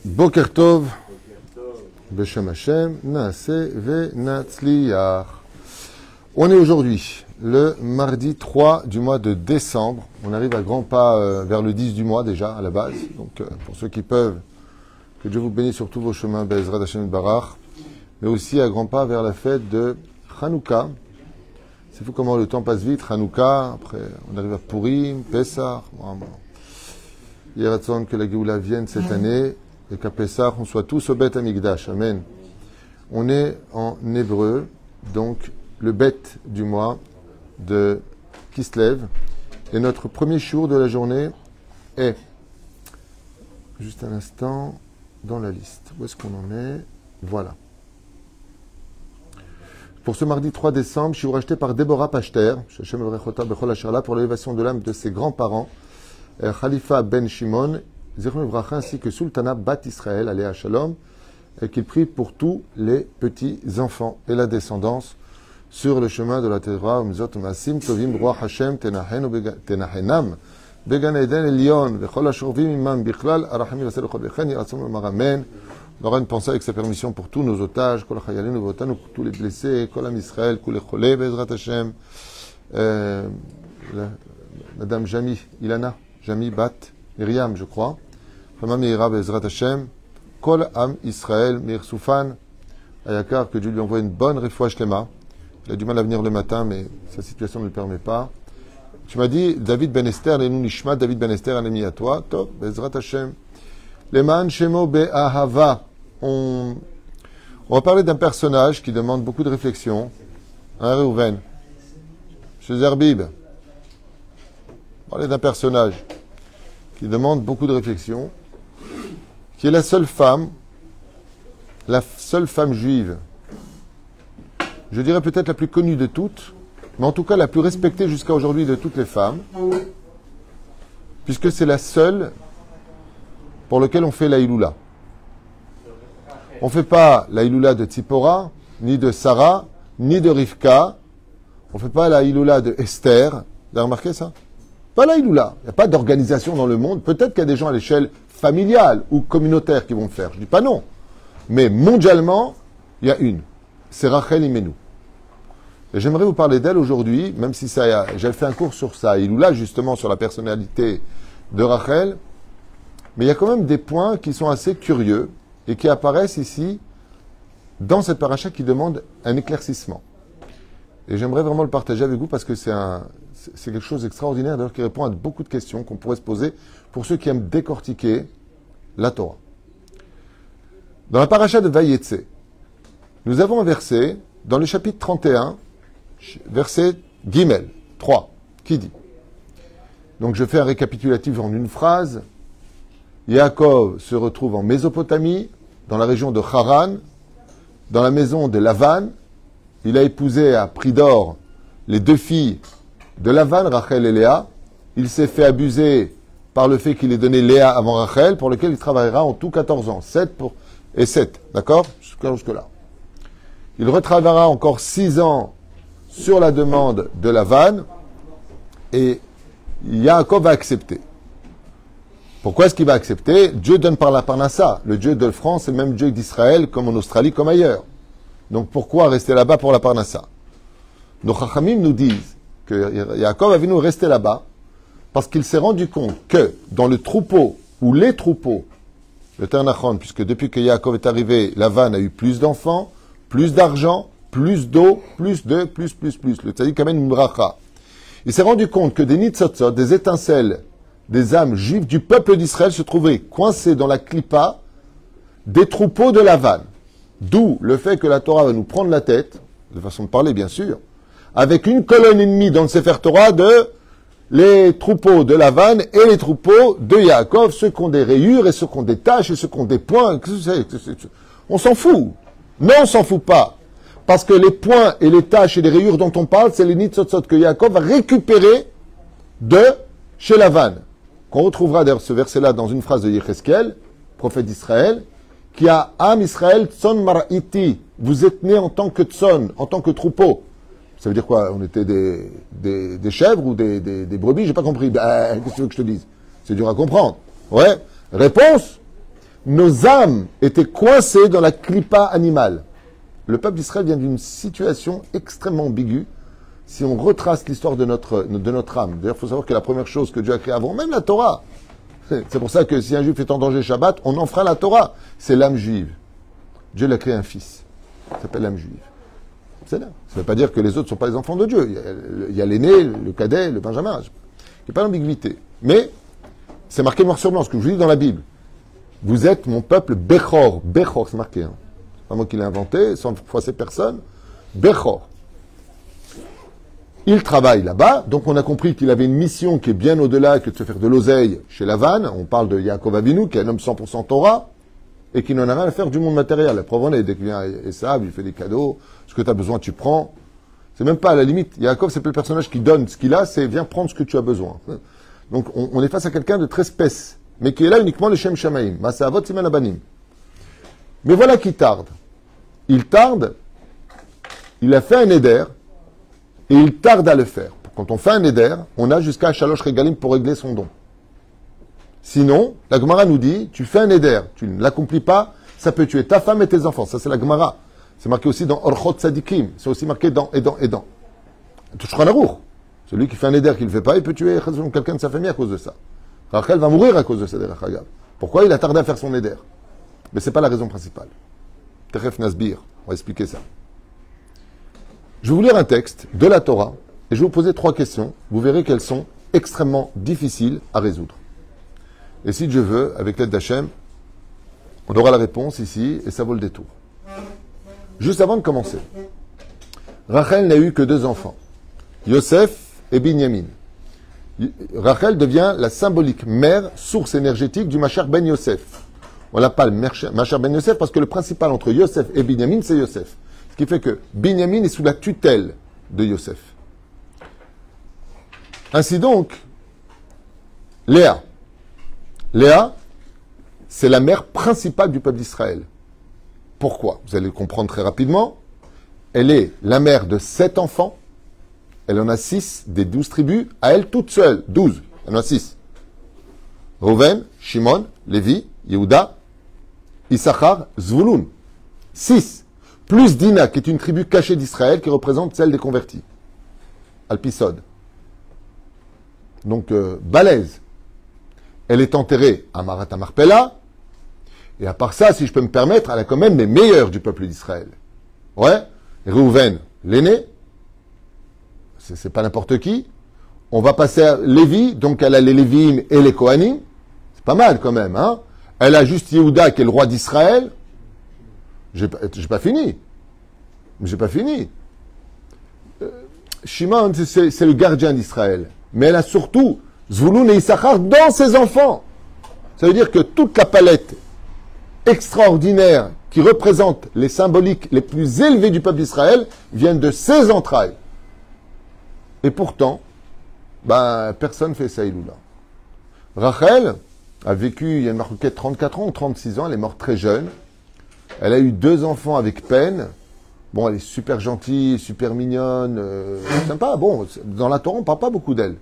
Boker Tov, Beshem Hashem, Naaseh ve Natzliach. On est aujourd'hui, le mardi 3 du mois de décembre. On arrive à grands pas vers le 10 du mois déjà, à la base. Donc, pour ceux qui peuvent, que Dieu vous bénisse sur tous vos chemins, Be'ezrat Hashem Barach. Mais aussi à grands pas vers la fête de Hanouka. C'est fou comment le temps passe vite. Hanouka, après on arrive à Purim, Pessah. Il y a raison que la Géoula vienne cette année et qu'à Pessah, on soit tous au Beth Amikdash. Amen. On est en hébreu, donc le Beth du mois de Kislev. Et notre premier jour de la journée est, juste un instant, dans la liste. Où est-ce qu'on en est? Voilà. Pour ce mardi 3 décembre, je suis racheté par Déborah Pachter, pour l'élévation de l'âme de ses grands-parents, Khalifa Ben Shimon, ainsi que Sultana Bat Israël, Aléa Shalom, et qu'il prie pour tous les petits-enfants et la descendance sur le chemin de la Torah, Umzot Masim, Tovim, Roi Hashem, Tenahenam, Began Eden Elion, Vechol Ashurvim, Imam Bichlal, Arachim Yasser Chol Bechen, Yiratzom Maramen. On aura une pensée avec sa permission pour tous nos otages, Kol Chayalim, Votan, tous les blessés, Kol Am Israël, Kol Echolé, Bezrat Hashem, Madame Jami, Ilana, Jami Bat, Myriam, je crois, Fama Meira, Bezrat Hashem, Kol Am Israël, Mir Soufan, Ayakar, que Dieu lui envoie une bonne refouach lema. Il a du mal à venir le matin, mais sa situation ne le permet pas. Tu m'as dit, David Ben Esther, Lenou Nishma, David Ben Esther, un ami à toi, top, Bezrat Hashem. Leman Shemo Be'ahava. On va parler d'un personnage qui demande beaucoup de réflexion. Hein, Réhouven? Chez Zerbib. On va parler d'un personnage qui demande beaucoup de réflexion, qui est la seule femme juive, je dirais peut-être la plus connue de toutes, mais en tout cas la plus respectée jusqu'à aujourd'hui de toutes les femmes, puisque c'est la seule pour laquelle on fait la Iloula. On ne fait pas la Iloula de Tzipora, ni de Sarah, ni de Rivka. On ne fait pas la Iloula de Esther. Vous avez remarqué ça? Pas la Iloula. Il n'y a pas d'organisation dans le monde. Peut-être qu'il y a des gens à l'échelle familiale ou communautaire qui vont le faire. Je ne dis pas non. Mais mondialement, il y a une. C'est Rachel Imenu. Et j'aimerais vous parler d'elle aujourd'hui, même si j'ai fait un cours sur ça, Iloula, justement, sur la personnalité de Rachel. Mais il y a quand même des points qui sont assez curieux et qui apparaissent ici dans cette paracha qui demande un éclaircissement. Et j'aimerais vraiment le partager avec vous parce que c'est quelque chose d'extraordinaire, d'ailleurs, qui répond à beaucoup de questions qu'on pourrait se poser pour ceux qui aiment décortiquer la Torah. Dans la paracha de Vayetse, nous avons un verset dans le chapitre 31, verset Gimel 3, qui dit, donc je fais un récapitulatif en une phrase. Yaakov se retrouve en Mésopotamie, dans la région de Haran, dans la maison de Lavan. Il a épousé à prix d'or les deux filles de Lavan, Rachel et Léa. Il s'est fait abuser par le fait qu'il ait donné Léa avant Rachel, pour lequel il travaillera en tout 14 ans. 7 et 7, d'accord? Jusque-là. Il retravaillera encore 6 ans sur la demande de Lavan, et Yaakov va accepter. Pourquoi est-ce qu'il va accepter? Dieu donne par la parnassa. Le Dieu de France est le même Dieu d'Israël, comme en Australie, comme ailleurs. Donc pourquoi rester là-bas pour la parnassa? Nos chachamim nous disent que Yaakov Avinu est resté là-bas parce qu'il s'est rendu compte que dans le troupeau, ou les troupeaux, le Ternachon, puisque depuis que Yaakov est arrivé, Lavan a eu plus d'enfants, plus d'argent, plus d'eau, plus. Le tzadik amène une bracha. Il s'est rendu compte que des nitzotzot, des étincelles, des âmes juives du peuple d'Israël se trouvaient coincées dans la clipa des troupeaux de Lavan. D'où le fait que la Torah va nous prendre la tête, de façon de parler bien sûr, avec une colonne ennemie dans le Sefer Torah de les troupeaux de Lavan et les troupeaux de Yaakov, ceux qui ont des rayures et ceux qui ont des taches et ceux qui ont des points. On s'en fout. Non, on s'en fout pas. Parce que les points et les taches et les rayures dont on parle, c'est les nitzotzot que Yaakov va récupérer de chez Lavan. Qu'on retrouvera d'ailleurs ce verset-là dans une phrase de Yecheskel, prophète d'Israël, qui a Am Israël Tson Mara'iti. Vous êtes nés en tant que Tson, en tant que troupeau. Ça veut dire quoi? On était des chèvres ou des brebis? J'ai pas compris. Qu'est-ce que tu veux que je te dise? C'est dur à comprendre. Ouais. Réponse. nos âmes étaient coincées dans la clipa animale. Le peuple d'Israël vient d'une situation extrêmement ambiguë. Si on retrace l'histoire de notre âme, d'ailleurs, il faut savoir que la première chose que Dieu a créée avant même la Torah, c'est pour ça que si un juif est en danger Shabbat, on enfreint la Torah. C'est l'âme juive. Dieu l'a créé un fils. Il s'appelle l'âme juive. C'est là. Ça ne veut pas dire que les autres ne sont pas les enfants de Dieu. Il y a l'aîné, le cadet, le benjamin. Il n'y a pas d'ambiguïté. Mais c'est marqué noir sur blanc, ce que je vous dis dans la Bible. Vous êtes mon peuple Bechor. Bechor, c'est marqué. Hein. C'est pas moi qui l'ai inventé, sans froisser personne. Bechor. Il travaille là-bas, donc on a compris qu'il avait une mission qui est bien au-delà que de se faire de l'oseille chez Lavan. On parle de Yaakov Avinu, qui est un homme 100% Torah, et qui n'en a rien à faire du monde matériel. La preuve en est, dès qu'il vient Esav, il fait des cadeaux, ce que tu as besoin, tu prends. C'est même pas à la limite. Yaakov, c'est pas le personnage qui donne ce qu'il a, c'est viens prendre ce que tu as besoin. Donc on est face à quelqu'un de très spèce, mais qui est là uniquement le Shem Shamaim. Masavot Siman Abanim. Mais voilà qui tarde. Il tarde, il a fait un éder, et il tarde à le faire. Quand on fait un éder, on a jusqu'à Shalosh Regalim pour régler son don. Sinon, la Gemara nous dit, tu fais un éder, tu ne l'accomplis pas, ça peut tuer ta femme et tes enfants. Ça, c'est la Gemara. C'est marqué aussi dans Orchot Tzadikim. C'est aussi marqué dans et dans et dans. Touchera Narour. Celui qui fait un éder qui ne le fait pas, il peut tuer quelqu'un de sa famille à cause de ça. Rachel va mourir à cause de ça, Rachel. Pourquoi il a tardé à faire son éder? Mais ce n'est pas la raison principale. Teref Nasbir, on va expliquer ça. Je vais vous lire un texte de la Torah et je vais vous poser 3 questions. Vous verrez qu'elles sont extrêmement difficiles à résoudre. Et si Dieu veut, avec l'aide d'Hachem, on aura la réponse ici et ça vaut le détour. Juste avant de commencer, Rachel n'a eu que 2 enfants, Yosef et Binyamin. Rachel devient la symbolique mère, source énergétique du Machar ben Yosef. On l'appelle Machar ben Yosef parce que le principal entre Yosef et Binyamin, c'est Yosef. Ce qui fait que Binyamin est sous la tutelle de Yosef. Ainsi donc, Léa, c'est la mère principale du peuple d'Israël. Pourquoi? Vous allez le comprendre très rapidement. Elle est la mère de 7 enfants. Elle en a 6 des 12 tribus. À elle toute seule, 12. Elle en a 6. Reuven, Shimon, Lévi, Yehuda, Issachar, Zvouloun. 6. Plus Dina, qui est une tribu cachée d'Israël, qui représente celle des convertis. Alpisod. Donc, balèze. Elle est enterrée à Marat Marpella. Et à part ça, si je peux me permettre, elle a quand même les meilleurs du peuple d'Israël. Ouais. Reuven, l'aîné. C'est pas n'importe qui. On va passer à Lévi. Donc, elle a les Lévim et les Kohanim. C'est pas mal quand même, hein. Elle a juste Yehuda, qui est le roi d'Israël. J'ai pas fini. J'ai pas fini. Shimon, c'est le gardien d'Israël. Mais elle a surtout Zvouloun et Issachar dans ses enfants. Ça veut dire que toute la palette extraordinaire qui représente les symboliques les plus élevés du peuple d'Israël viennent de ses entrailles. Et pourtant, personne ne fait ça, Iloula. Rachel a vécu, il y a une marquette 34 ans ou 36 ans, elle est morte très jeune. Elle a eu 2 enfants avec peine. Bon, elle est super gentille, super mignonne, sympa. Bon, dans la Torah, on ne parle pas beaucoup d'elle.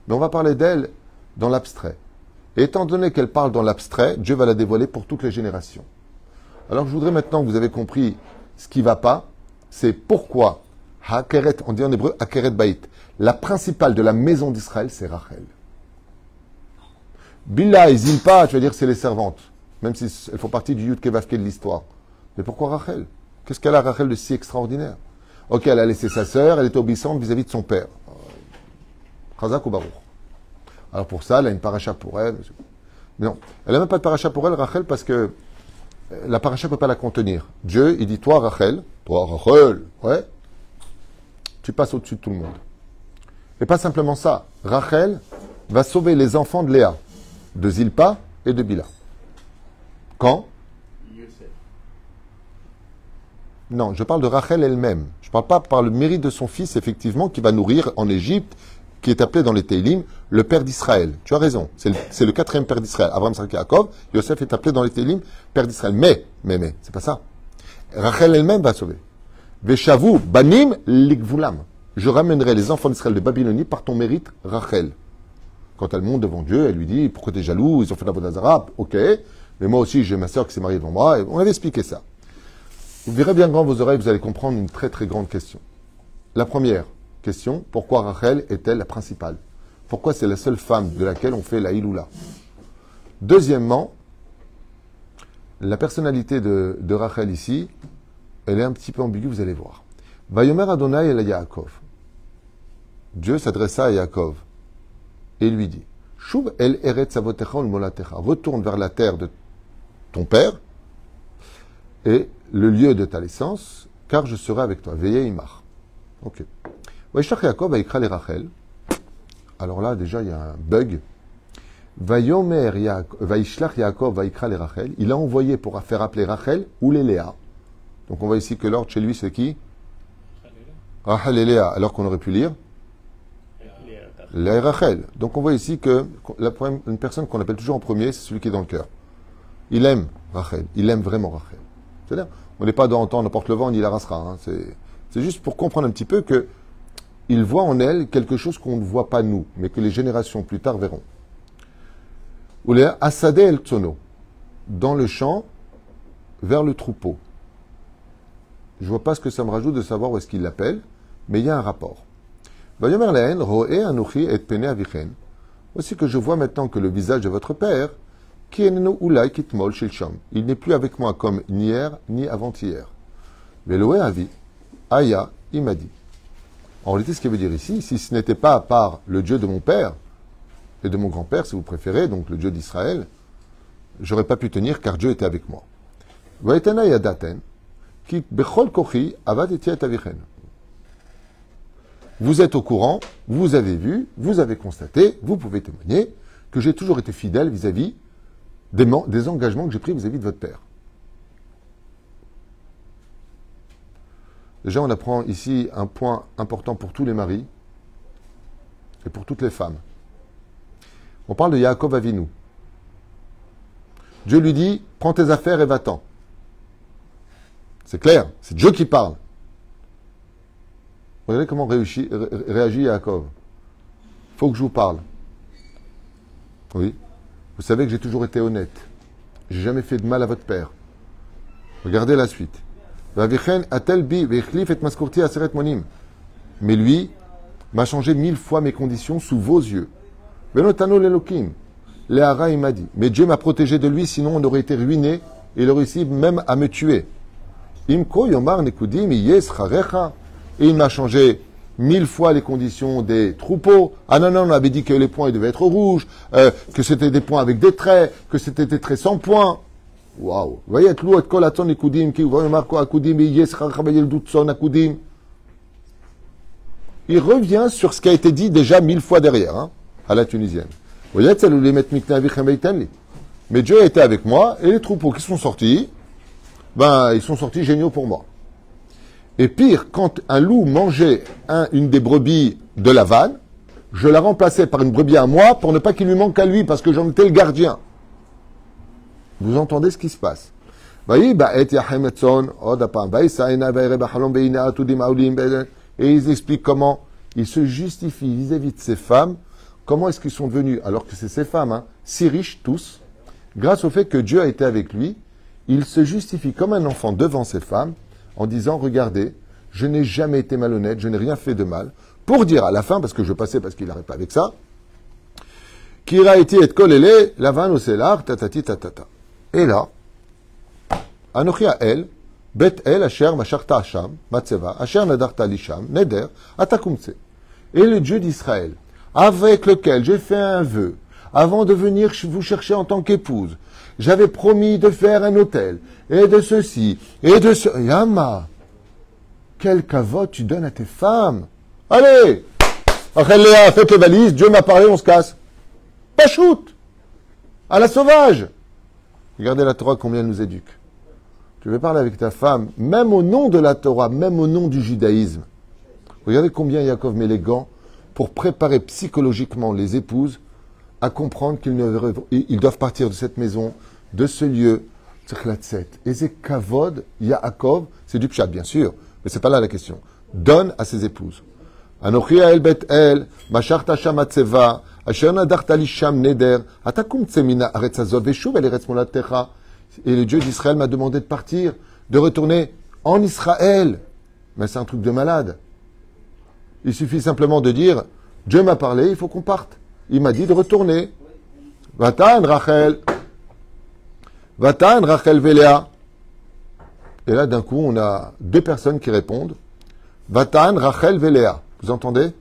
Mais on va parler d'elle dans l'abstrait. Et étant donné qu'elle parle dans l'abstrait, Dieu va la dévoiler pour toutes les générations. Alors, je voudrais maintenant que vous avez compris ce qui ne va pas, c'est pourquoi Hakeret, on dit en hébreu Hakeret Baït, la principale de la maison d'Israël, c'est Rachel. Bilha et Zilpa, tu vas dire, c'est les servantes, même si elles font partie du Yud Kevavke de l'histoire. Mais pourquoi Rachel? Qu'est-ce qu'elle a, Rachel, de si extraordinaire? Ok, elle a laissé sa sœur, elle était obéissante vis-à-vis de son père. Chazak ou Baruch. Alors pour ça, elle a une paracha pour elle. Mais non, elle n'a même pas de paracha pour elle, Rachel, parce que la paracha ne peut pas la contenir. Dieu, il dit, toi, Rachel, ouais, tu passes au-dessus de tout le monde. Et pas simplement ça. Rachel va sauver les enfants de Léa, de Zilpa et de Bila. Quand? Non, je parle de Rachel elle-même. Je ne parle pas par le mérite de son fils, effectivement, qui va nourrir en Égypte, qui est appelé dans les Teilim le père d'Israël. Tu as raison, c'est le 4e père d'Israël. Abraham, Sarah, Yaakov, Yosef est appelé dans les Teilim père d'Israël. Mais, c'est pas ça. Rachel elle-même va sauver. Veshavu banim likvulam. Je ramènerai les enfants d'Israël de Babylonie par ton mérite, Rachel. Quand elle monte devant Dieu, elle lui dit, pourquoi tu es jaloux? Ils ont fait la Vodazara. Ok. Mais moi aussi, j'ai ma sœur qui s'est mariée devant moi, et on avait expliqué ça. Vous verrez bien grand vos oreilles, vous allez comprendre une très très grande question. La première question, pourquoi Rachel est-elle la principale? Pourquoi c'est la seule femme de laquelle on fait la Iloula? Deuxièmement, la personnalité de Rachel ici, elle est un petit peu ambiguë, vous allez voir. Vayomer Adonai el Yaakov. Dieu s'adressa à Yaakov et lui dit, Shuv el Eretz Avotecha ul Molatecha. Retourne vers la terre de ton père et le lieu de ta naissance, car je serai avec toi. Veillez Imar. Ok. Vaishlach Yaakov vaikra les Rachel. Alors là, déjà, il y a un bug. Vaishlach Yaakov vaikra les Rachel. Il a envoyé pour faire appeler Rachel ou les Léa. Donc on voit ici que l'ordre chez lui, c'est qui? Rachel et Léa, alors qu'on aurait pu lire Léa et Rachel. Donc on voit ici que une personne qu'on appelle toujours en premier, c'est celui qui est dans le cœur. Il aime Rachel, il aime vraiment Rachel. C'est-à-dire, on n'est pas dans temps, n'importe le vent, ni la rasera. Hein. C'est juste pour comprendre un petit peu que il voit en elle quelque chose qu'on ne voit pas nous, mais que les générations plus tard verront. Ou Léa, Asadeh el Tsono, dans le champ, vers le troupeau. Je ne vois pas ce que ça me rajoute de savoir où est-ce qu'il l'appelle, mais il y a un rapport. Voici que je vois maintenant que le visage de votre père, il n'est plus avec moi comme ni hier ni avant-hier. Veloé avi, Aya, il m'a dit. En réalité, ce qu'il veut dire ici, si ce n'était pas par le Dieu de mon père et de mon grand-père, si vous préférez, donc le Dieu d'Israël, j'aurais pas pu tenir car Dieu était avec moi. Vous êtes au courant, vous avez vu, vous avez constaté, vous pouvez témoigner que j'ai toujours été fidèle vis-à-vis des engagements que j'ai pris vis-à-vis de votre père. Déjà, on apprend ici un point important pour tous les maris et pour toutes les femmes. On parle de Yaakov Avinu. Dieu lui dit, prends tes affaires et va-t'en. C'est clair, c'est Dieu qui parle. Regardez comment réagit Yaakov. Il faut que je vous parle. Oui. Vous savez que j'ai toujours été honnête. J'ai jamais fait de mal à votre père. Regardez la suite. Mais lui m'a changé 1000 fois mes conditions sous vos yeux. Léara, il m'a dit. Mais Dieu m'a protégé de lui, sinon on aurait été ruiné et il aurait réussi même à me tuer. Imko yomar nekudim yescharecha. Et il m'a changé 1000 fois les conditions des troupeaux. Ah non, on avait dit que les points ils devaient être rouges, que c'était des points avec des traits, que c'était des traits sans points. Waouh! Vous voyez, il revient sur ce qui a été dit déjà 1000 fois derrière, hein, à la tunisienne. Vous voyez, mais Dieu a été avec moi, et les troupeaux qui sont sortis, ben, ils sont sortis géniaux pour moi. Et pire, quand un loup mangeait une des brebis de la vanne, je la remplaçais par une brebis à moi pour ne pas qu'il lui manque à lui, parce que j'en étais le gardien. Vous entendez ce qui se passe. Et ils expliquent comment ils se justifient vis-à-vis de ces femmes. Comment est-ce qu'ils sont devenus, alors que c'est ces femmes, hein, si riches tous, grâce au fait que Dieu a été avec lui, il se justifie comme un enfant devant ces femmes, en disant, regardez, je n'ai jamais été malhonnête, je n'ai rien fait de mal, pour dire à la fin, parce que je passais parce qu'il n'arrête pas avec ça, Kira eti et kolele, lavan oselar, tatati tatata. Et là, Anochi el, bet el asher macharta hasham, matzeva, asher nadarta lisham, neder, atakumtse. Et le Dieu d'Israël, avec lequel j'ai fait un vœu, avant de venir vous chercher en tant qu'épouse, j'avais promis de faire un hôtel, et de ceci, et de ce... Yama, quel kavod tu donnes à tes femmes. Allez, Rachel Léa, faites les valises, Dieu m'a parlé, on se casse. Pas shoot, à la sauvage. Regardez la Torah, combien elle nous éduque. Tu veux parler avec ta femme, même au nom de la Torah, même au nom du judaïsme. Regardez combien Yaakov met les gants pour préparer psychologiquement les épouses à comprendre qu'ils doivent partir de cette maison, de ce lieu. Et c'est kavod, Yaakov, c'est du pshat bien sûr, mais c'est pas là la question. Donne à ses épouses. Anochi el bet el, masharta sham atzeva, asher nadarta li sham neder, atakum tsemina aretz hazot veshuv el eretz molatecha. Et le Dieu d'Israël m'a demandé de partir, de retourner en Israël. Mais c'est un truc de malade. Il suffit simplement de dire, Dieu m'a parlé, il faut qu'on parte. Il m'a dit de retourner. Vatan Rachel. Vatan Rachel Velea. Et là, d'un coup, on a deux personnes qui répondent. Vatan Rachel Velea. Vous entendez?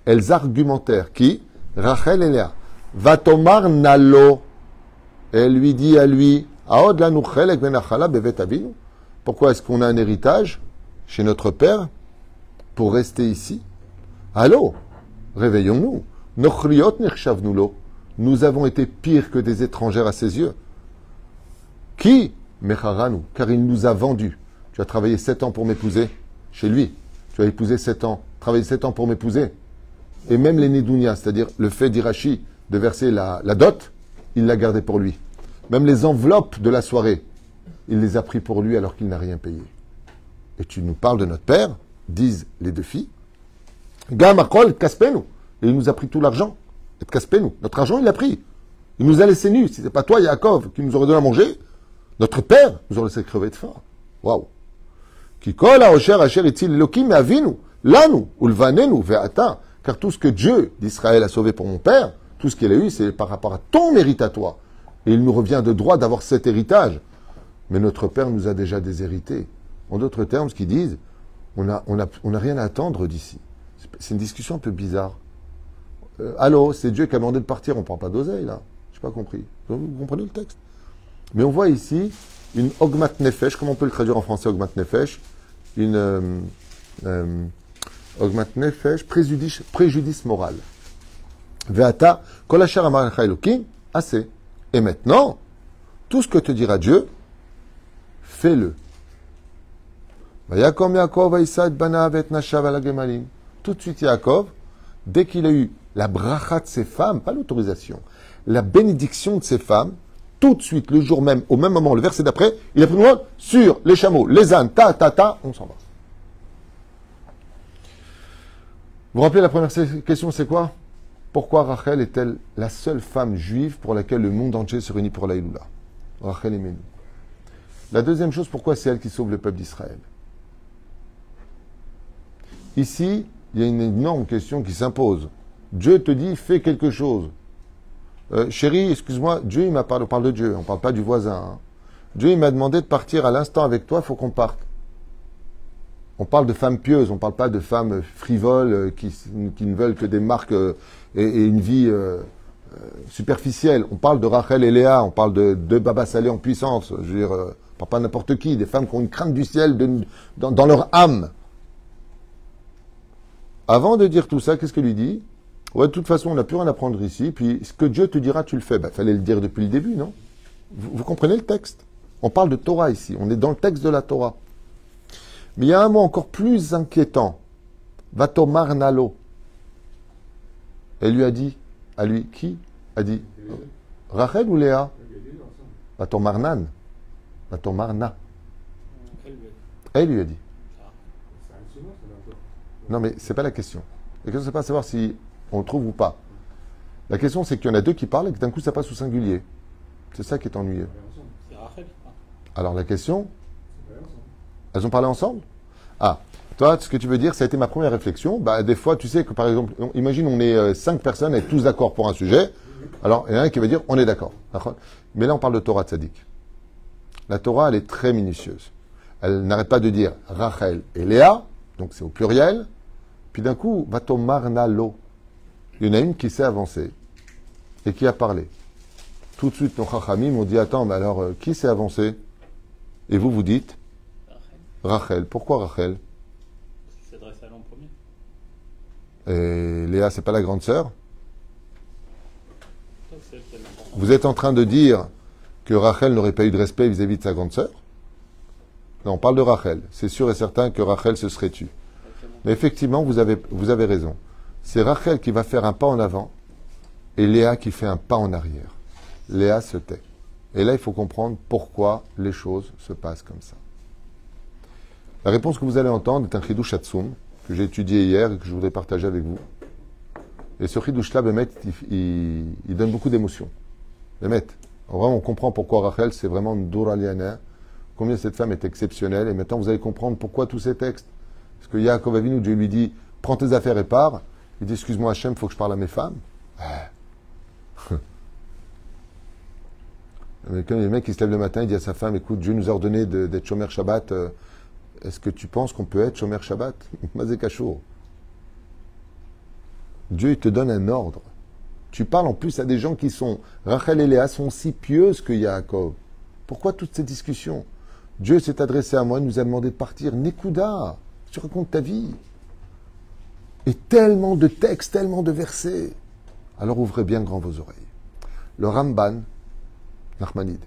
Elles argumentèrent. Qui? Rachel et Léa. Vatomar Nalo. Elle lui dit à lui, Aod la nuchelek ben achala bevet avinu. Pourquoi est-ce qu'on a un héritage chez notre père pour rester ici? Allô, réveillons-nous. Nochriot nechshavnu lo. Nous avons été pires que des étrangères à ses yeux. Qui? Mecharanu, car il nous a vendus. Tu as travaillé 7 ans pour m'épouser chez lui. Tu as épousé 7 ans, travaillé 7 ans pour m'épouser. Et même les Nedounia, c'est-à-dire le fait d'Irachi de verser la dot, il l'a gardé pour lui. Même les enveloppes de la soirée, il les a pris pour lui alors qu'il n'a rien payé. Et tu nous parles de notre père, disent les deux filles. Gamakol kaspenu. Et il nous a pris tout l'argent. Et kaspenu. Notre argent, il l'a pris. Il nous a laissé nus. Si ce n'est pas toi, Yaakov, qui nous aurait donné à manger, notre père nous aurait laissé crever de faim. Waouh. Kikol haosher asher itzil elokim avinu, lanu, ulvanenu, ve'ata. Car tout ce que Dieu d'Israël a sauvé pour mon père, tout ce qu'il a eu, c'est par rapport à ton mérite à toi. Et il nous revient de droit d'avoir cet héritage. Mais notre père nous a déjà déshérités. En d'autres termes, ce qu'ils disent, on n'a rien à attendre d'ici. C'est une discussion un peu bizarre. Allô, c'est Dieu qui a demandé de partir, on ne parle pas d'oseille, là. Je n'ai pas compris. Vous comprenez le texte? Mais on voit ici une ogmat nefesh, comment on peut le traduire en français, ogmat nefesh? Une ogmat nefesh, préjudice moral. Ve'ata, kol asher amar lecha Elokim, assez. Et maintenant, tout ce que te dira Dieu, fais-le. Vayakom Yaakov vaïsa et banav et nashav ala gemalim. Tout de suite, Yaakov, dès qu'il a eu la bracha de ses femmes, pas l'autorisation, la bénédiction de ses femmes, tout de suite, le jour même, au même moment, le verset d'après, il a pris loin sur les chameaux, les ânes, on s'en va. Vous vous rappelez la première question, c'est quoi? Pourquoi Rachel est-elle la seule femme juive pour laquelle le monde entier se réunit pour la Iloula? Rachel et Ménou. La deuxième chose, pourquoi c'est elle qui sauve le peuple d'Israël? Ici, il y a une énorme question qui s'impose. Dieu te dit, fais quelque chose. Chérie, excuse-moi, Dieu il m'a parlé, on parle de Dieu, on ne parle pas du voisin. Hein. Dieu il m'a demandé de partir à l'instant avec toi, il faut qu'on parte. On parle de femmes pieuses, on ne parle pas de femmes frivoles qui ne veulent que des marques et une vie superficielle. On parle de Rachel et Léa, on parle de deux Baba Salé en puissance. Je veux dire, on ne parle pas n'importe qui, des femmes qui ont une crainte du ciel dans leur âme. Avant de dire tout ça, qu'est-ce qu'elle lui dit? Ouais, de toute façon, on n'a plus rien à prendre ici, puis ce que Dieu te dira, tu le fais. Fallait le dire depuis le début, non? Vous comprenez le texte? On parle de Torah ici, on est dans le texte de la Torah. Mais il y a un mot encore plus inquiétant. Vatomar Nalo. Elle lui a dit, à lui, qui a dit? Rachel ou Léa? Vatomar Nan. Vatomar Na. Elle lui a dit. Non, mais c'est pas la question. La question, c'est pas de savoir si on le trouve ou pas. La question, c'est qu'il y en a deux qui parlent et que d'un coup, ça passe au singulier. C'est ça qui est ennuyeux. C'est Rachel. Alors, la question... Elles ont parlé ensemble? Ah, toi, ce que tu veux dire, ça a été ma première réflexion. Des fois, tu sais que, par exemple, imagine, on est 5 personnes, et tous d'accord pour un sujet. Alors, il y en a un qui va dire, on est d'accord. Mais là, on parle de Torah tzaddik. La Torah, elle est très minutieuse. Elle n'arrête pas de dire Rachel et Léa, donc c'est au pluriel. Puis d'un coup, Vatomar Nalo. Il y en a une qui s'est avancée et qui a parlé. Tout de suite, nos chachamim ont dit, attends, mais alors, qui s'est avancé? Et vous, vous dites Rachel. Pourquoi Rachel? Il s'adresse à l'homme premier. Et Léa, c'est pas la grande sœur? Vous êtes en train de dire que Rachel n'aurait pas eu de respect vis-à-vis de sa grande sœur? Non, on parle de Rachel. C'est sûr et certain que Rachel se serait tue. Mais effectivement, vous avez raison. C'est Rachel qui va faire un pas en avant et Léa qui fait un pas en arrière. Léa se tait. Et là, il faut comprendre pourquoi les choses se passent comme ça. La réponse que vous allez entendre est un chidouch hatsum. que j'ai étudié hier et que je voudrais partager avec vous. Et ce Chidush-là, Bémet, il donne beaucoup d'émotions. Bémet. Vraiment, on comprend pourquoi Rachel, c'est vraiment une Dora Liana. Combien cette femme est exceptionnelle. Et maintenant, vous allez comprendre pourquoi tous ces textes. Parce que Yaakov Avinu, Dieu lui dit, prends tes affaires et pars. Il dit, excuse-moi Hachem, il faut que je parle à mes femmes. Mais quand le mec qui se lève le matin, il dit à sa femme, écoute, Dieu nous a ordonné d'être Shomer Shabbat. Est-ce que tu penses qu'on peut être Shomer Shabbat? Mazé Kachour. Dieu, il te donne un ordre. Tu parles en plus à des gens qui sont... Rachel et Léa sont si pieuses que Yaakov. Pourquoi toutes ces discussions? Dieu s'est adressé à moi, nous a demandé de partir. Nekuda, tu racontes ta vie. Et tellement de textes, tellement de versets. Alors ouvrez bien grand vos oreilles. Le Ramban, Nachmanide,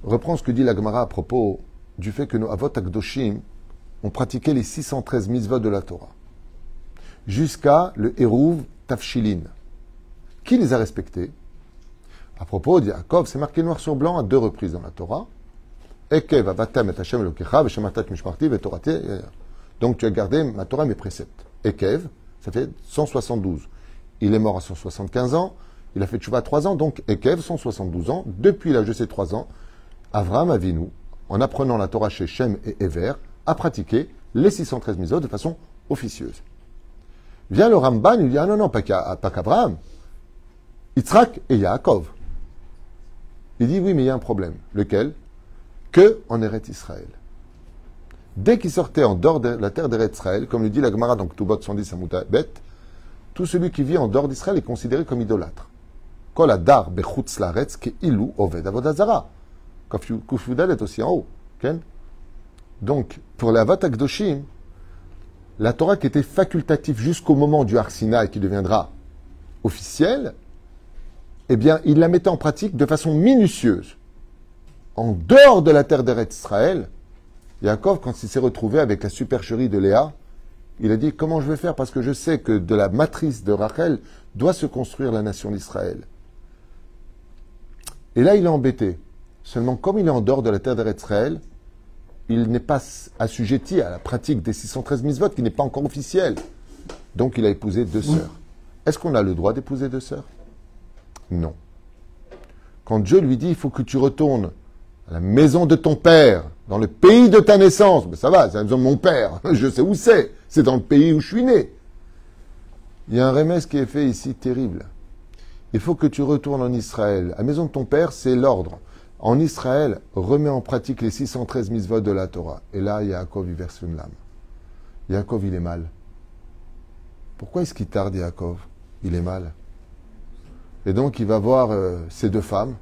reprend ce que dit la Gemara à propos du fait que nos Avot Akdoshim ont pratiqué les 613 mitzvot de la Torah. Jusqu'à le Hérouv Tafshilin. Qui les a respectés? À propos de Yaakov, c'est marqué noir sur blanc à 2 reprises dans la Torah. Ekev avatam et Hashem elokecha v'shematat mishparti v'torati. Donc tu as gardé ma Torah, mes préceptes. Ekev, ça fait 172. Il est mort à 175 ans. Il a fait tchouva 3 ans. Donc Ekev, 172 ans. Depuis l'âge de ses 3 ans, Avraham Avinu, en apprenant la Torah chez Shem et Ever, a pratiqué les 613 mitzvot de façon officieuse. Vient le Ramban, il dit, ah non, pas qu'Abraham. Yitzhak et Yaakov. Il dit, oui, mais il y a un problème. Lequel? Que en Eretz Israël. Dès qu'il sortait en dehors de la terre d'Eretz Israël, comme le dit la Gemara dans Ketubot 110 à Bet, tout celui qui vit en dehors d'Israël est considéré comme idolâtre. Kol adar bechutz laaretz ke'ilu oved avodat zara. Kufudal est aussi en haut. Okay? Donc, pour les Avot Akdoshim, la Torah qui était facultative jusqu'au moment du Har Sinaï qui deviendra officielle, eh bien, il la mettait en pratique de façon minutieuse. En dehors de la terre d'Eretz Israël, Yaakov, quand il s'est retrouvé avec la supercherie de Léa, il a dit, comment je vais faire? Parce que je sais que de la matrice de Rachel doit se construire la nation d'Israël. Et là, il est embêté. Seulement, comme il est en dehors de la terre d'Eretz Israël, il n'est pas assujetti à la pratique des 613 mitzvot qui n'est pas encore officielle. Donc, il a épousé 2 sœurs. Est-ce qu'on a le droit d'épouser 2 sœurs? Non. Quand Dieu lui dit, il faut que tu retournes à la maison de ton père, dans le pays de ta naissance, mais ça va, c'est la maison de mon père, je sais où c'est dans le pays où je suis né. Il y a un remède qui est fait ici terrible. Il faut que tu retournes en Israël. La maison de ton père, c'est l'ordre. En Israël, remets en pratique les 613 mitzvot de la Torah. Et là, Yaakov, il verse une lame. Yaakov, il est mal. Pourquoi est-ce qu'il tarde, Yaakov? Il est mal. Et donc, il va voir ces 2 femmes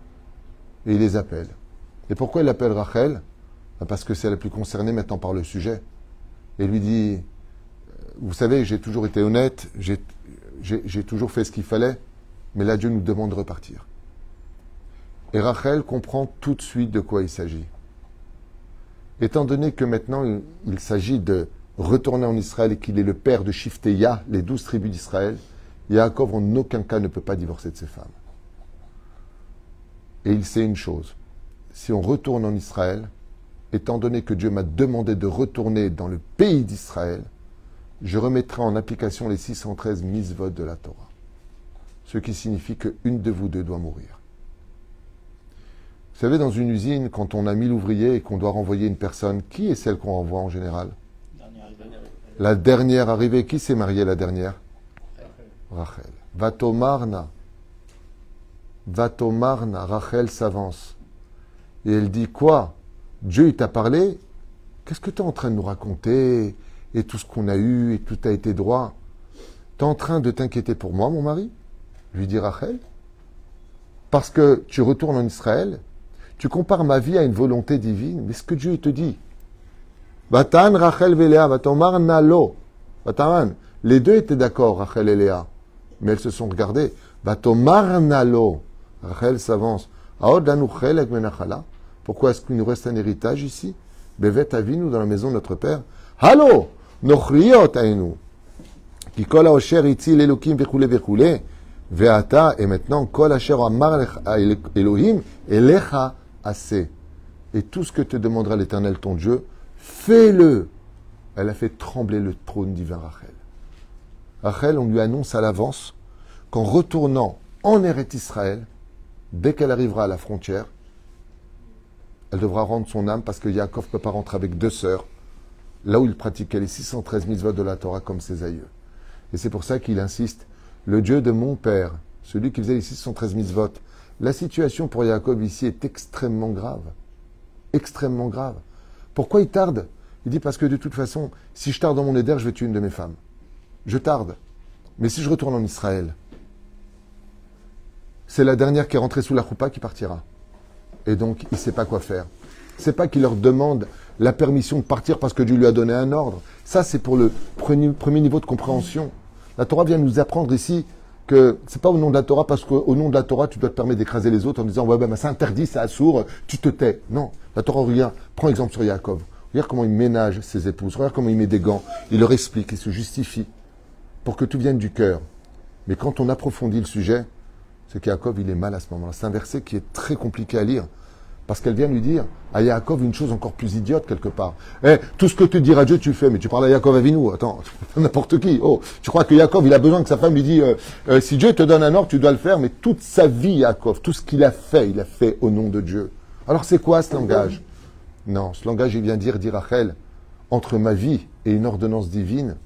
et il les appelle. Et pourquoi il appelle Rachel? Parce que c'est la plus concernée maintenant par le sujet. Et il lui dit, vous savez, j'ai toujours été honnête, j'ai toujours fait ce qu'il fallait, mais là, Dieu nous demande de repartir. Et Rachel comprend tout de suite de quoi il s'agit. Étant donné que maintenant, il s'agit de retourner en Israël et qu'il est le père de Shifteya, les 12 tribus d'Israël, Yaakov en aucun cas ne peut pas divorcer de ses femmes. Et il sait une chose, si on retourne en Israël, étant donné que Dieu m'a demandé de retourner dans le pays d'Israël, je remettrai en application les 613 mitzvot de la Torah. Ce qui signifie qu'une de vous 2 doit mourir. Vous savez, dans une usine, quand on a 1000 ouvriers et qu'on doit renvoyer une personne, qui est celle qu'on renvoie en général? La dernière arrivée. Qui s'est mariée la dernière? Rachel. Vatomarna. Vatomarna. Rachel s'avance. Et elle dit, quoi? Dieu, il t'a parlé? Qu'est-ce que tu es en train de nous raconter? Et tout ce qu'on a eu, et tout a été droit. Tu es en train de t'inquiéter pour moi, mon mari? Lui dit Rachel. Parce que tu retournes en Israël, tu compares ma vie à une volonté divine, mais ce que Dieu te dit. Vatan Rachel Véléa, Vatomar Nalo. Vataman. Les 2 étaient d'accord, Rachel et Léa. Mais elles se sont regardées. Vatomar Nalo. Rachel s'avance. Pourquoi est-ce qu'il nous reste un héritage ici? Bevet Avinu, dans la maison de notre père. Hallo! Nochriot Ainu. Qui kol haosher itzi l'Elokim vechule vechule. Veata, et maintenant, kol asher amar Elohim, elecha assez. Et tout ce que te demandera l'Éternel ton Dieu, fais-le. Elle a fait trembler le trône divin Rachel. Rachel, on lui annonce à l'avance qu'en retournant en Eretz Israël, dès qu'elle arrivera à la frontière, elle devra rendre son âme parce que Yaakov ne peut pas rentrer avec deux sœurs, là où il pratiquait les 613 mitzvot de la Torah comme ses aïeux. Et c'est pour ça qu'il insiste, le Dieu de mon père, celui qui faisait les 613 mitzvot, la situation pour Yaakov ici est extrêmement grave. Extrêmement grave. Pourquoi il tarde? Il dit parce que de toute façon, si je tarde dans mon éder, je vais tuer une de mes femmes. Je tarde. Mais si je retourne en Israël, c'est la dernière qui est rentrée sous la choupa qui partira. Et donc, il ne sait pas quoi faire. C'est pas qu'il leur demande la permission de partir parce que Dieu lui a donné un ordre. Ça, c'est pour le premier niveau de compréhension. La Torah vient nous apprendre ici que c'est pas au nom de la Torah parce qu'au nom de la Torah, tu dois te permettre d'écraser les autres en disant « Ouais, ben, c'est interdit, c'est assourd, tu te tais. » Non, la Torah, regarde, prends exemple sur Yaakov. Regarde comment il ménage ses épouses. Regarde comment il met des gants. Il leur explique, il se justifie pour que tout vienne du cœur. Mais quand on approfondit le sujet, c'est qu'Yaakov, il est mal à ce moment-là. C'est un verset qui est très compliqué à lire. Parce qu'elle vient lui dire à Yaakov une chose encore plus idiote quelque part. Tout ce que tu diras à Dieu, tu fais. Mais tu parles à Yaakov Avinu. Attends, n'importe qui. Oh, tu crois que Yaakov, il a besoin que sa femme lui dise si Dieu te donne un ordre, tu dois le faire. Mais toute sa vie, Yaakov, tout ce qu'il a fait, il a fait au nom de Dieu. Alors c'est quoi ce langage? Non, ce langage, il vient dire Rachel, entre ma vie et une ordonnance divine,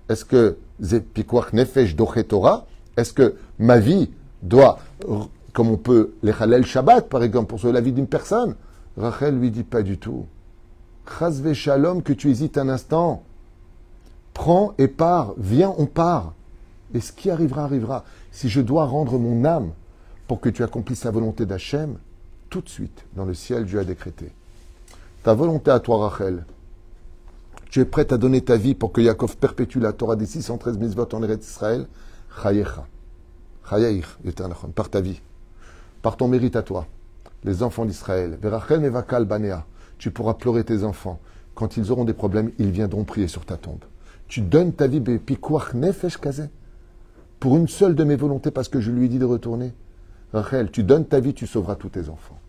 est-ce que Zepikuach Nefesh Doche Torah, est-ce que ma vie doit, comme on peut les Halel Shabbat, par exemple, pour sauver la vie d'une personne? Rachel lui dit pas du tout. Chazve Shalom, que tu hésites un instant. Prends et pars. Viens, on part. Et ce qui arrivera, arrivera. Si je dois rendre mon âme pour que tu accomplisses la volonté d'Hachem, tout de suite, dans le ciel, Dieu a décrété. Ta volonté à toi, Rachel, tu es prête à donner ta vie pour que Yaakov perpétue la Torah des 613 mitzvot en Eretz Israël? Chayecha. Chayeich, par ta vie. Par ton mérite à toi. Les enfants d'Israël. Verachel mevakal banea. Tu pourras pleurer tes enfants. Quand ils auront des problèmes, ils viendront prier sur ta tombe. Tu donnes ta vie, pikuach nefesh kazeh. Pour une seule de mes volontés, parce que je lui ai dit de retourner. Rachel, tu donnes ta vie, tu sauveras tous tes enfants.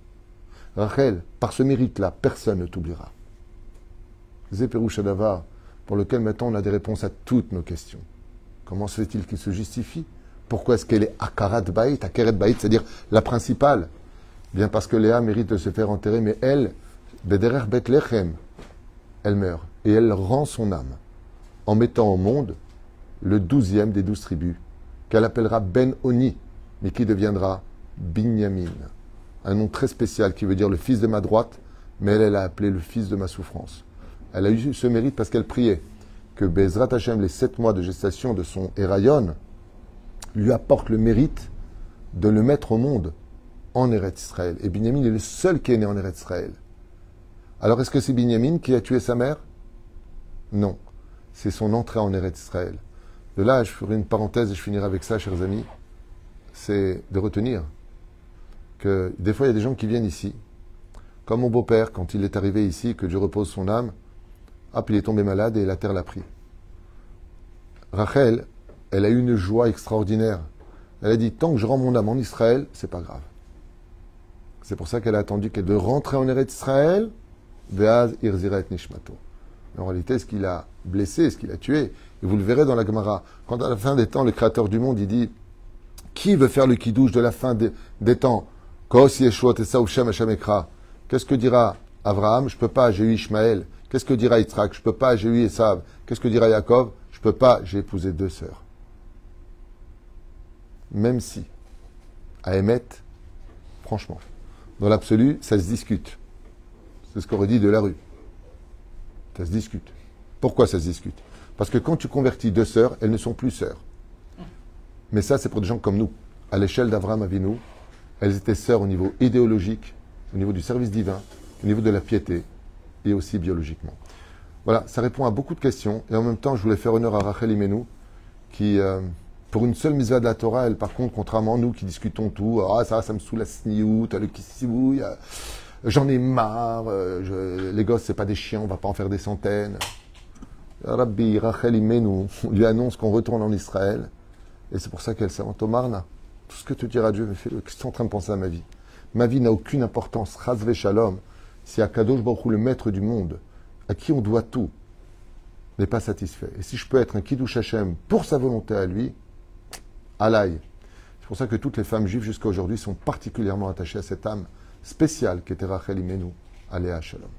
Rachel, par ce mérite-là, personne ne t'oubliera. Zéperouch Adavar, pour lequel maintenant on a des réponses à toutes nos questions. Comment se fait-il qu'il se justifie? Pourquoi est-ce qu'elle est Akarat Baït, Akeret Baït, c'est-à-dire la principale? Bien parce que Léa mérite de se faire enterrer, mais elle, Bederer Bethlehem, elle meurt. Et elle rend son âme en mettant au monde le 12e des 12 tribus, qu'elle appellera Ben Oni, mais qui deviendra Binyamin. Un nom très spécial qui veut dire le fils de ma droite, mais elle l'a appelé le fils de ma souffrance. Elle a eu ce mérite parce qu'elle priait que Bezrat Hashem, les 7 mois de gestation de son Héraïon, lui apporte le mérite de le mettre au monde en Eretz Israël. Et Binyamin est le seul qui est né en Eretz Israël. Alors est-ce que c'est Binyamin qui a tué sa mère? Non. C'est son entrée en Eretz Israël. De là, je ferai une parenthèse et je finirai avec ça, chers amis. C'est de retenir que des fois, il y a des gens qui viennent ici. Comme mon beau-père, quand il est arrivé ici, que Dieu repose son âme, hop, il est tombé malade et la terre l'a pris. Rachel, elle a eu une joie extraordinaire. Elle a dit, tant que je rends mon âme en Israël, c'est pas grave. C'est pour ça qu'elle a attendu qu'elle de rentrer en Eretz Israël, ve'az irziret nishmato. Mais en réalité, ce qu'il a blessé, ce qu'il a tué, et vous le verrez dans la Gemara, quand à la fin des temps, le Créateur du monde, il dit, qui veut faire le kidouche de la fin des temps? Kos Yeshua Tesaou Shem Hashem Ekra. Qu'est-ce que dira Abraham? Je peux pas, j'ai eu Ishmaël. Qu'est-ce que dira Yitzhak? Je peux pas, j'ai eu Esav. Qu'est-ce que dira Yaakov? Je peux pas, j'ai épousé 2 sœurs. Même si, à Emet, franchement, dans l'absolu, ça se discute. C'est ce qu'aurait dit de la rue. Ça se discute. Pourquoi ça se discute? Parce que quand tu convertis 2 sœurs, elles ne sont plus sœurs. Mais ça, c'est pour des gens comme nous. À l'échelle d'Avraham Avinu, elles étaient sœurs au niveau idéologique, au niveau du service divin, au niveau de la piété, et aussi biologiquement. Voilà, ça répond à beaucoup de questions. Et en même temps, je voulais faire honneur à Rachel Imenu, qui, pour une seule mitzvah de la Torah, elle, par contre, contrairement à nous qui discutons tout, ça me saoule la sniout, le kissibouille, j'en ai marre, les gosses, c'est pas des chiens, on va pas en faire des centaines. Rabbi Rachel Imenu lui annonce qu'on retourne en Israël, et c'est pour ça qu'elle s'invente au Marna. Tout ce que tu diras à Dieu, mais fais-le. Qu'est-ce que tu es en train de penser à ma vie? Ma vie n'a aucune importance. Chazve Shalom. Si Akadosh Baruch Hu, le maître du monde, à qui on doit tout, n'est pas satisfait. Et si je peux être un Kiddush Hashem pour sa volonté à lui, alaï. C'est pour ça que toutes les femmes juives jusqu'à aujourd'hui sont particulièrement attachées à cette âme spéciale qu'était Rachel Imenu, Aléa Shalom.